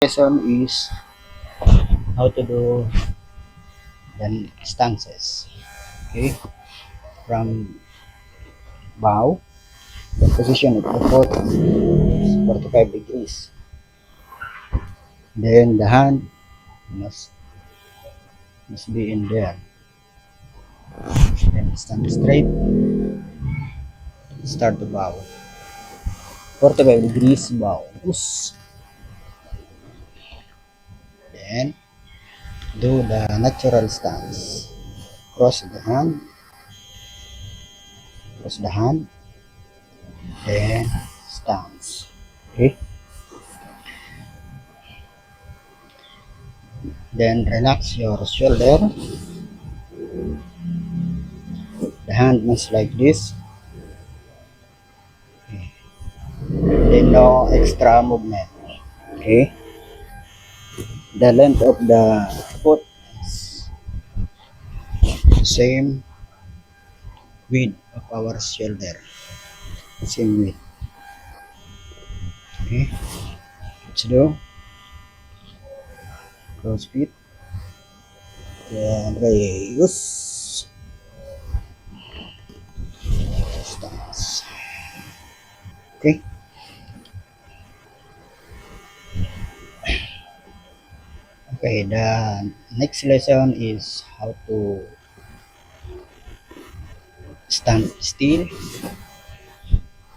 Lesson is how to do the stances. Okay, from bow, the position of the foot is 45 degrees. Then the hand must be in there. Then stand straight. Start to bow. 45 degrees bow. Oops. Then do the natural stance. Cross the hand. Cross the hand. Then stance. Okay. Then relax your shoulder. The hand moves like this. Okay. Then no extra movement. Okay. The length of the foot is same width of our shoulder. Same width. Okay. Let's do close feet. Then raise. Stance. Okay. Okay, the next lesson is how to stand still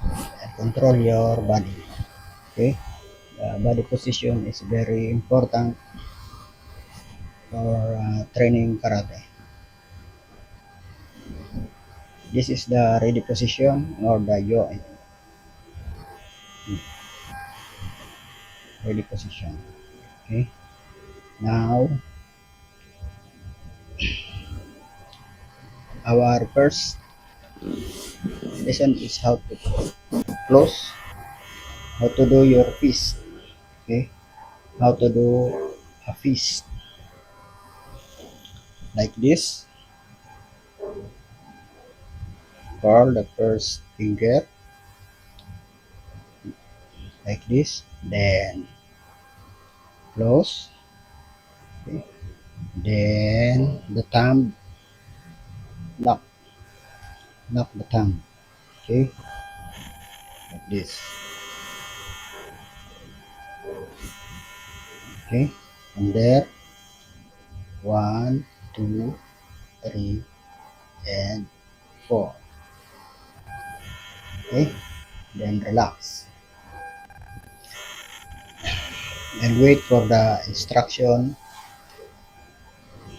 and control your body. Okay, the body position is very important for training karate. This is the ready position or the yo ready position. Okay, now our first lesson is how to close, how to do your fist. Okay, how to do a fist like this. Curl the first finger like this, then close. Okay. Then the thumb, lock the thumb. Okay, like this. Okay, and there, 1, 2, 3, and 4. Okay, then relax and wait for the instruction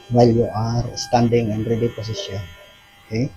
while you are standing in ready position. Okay.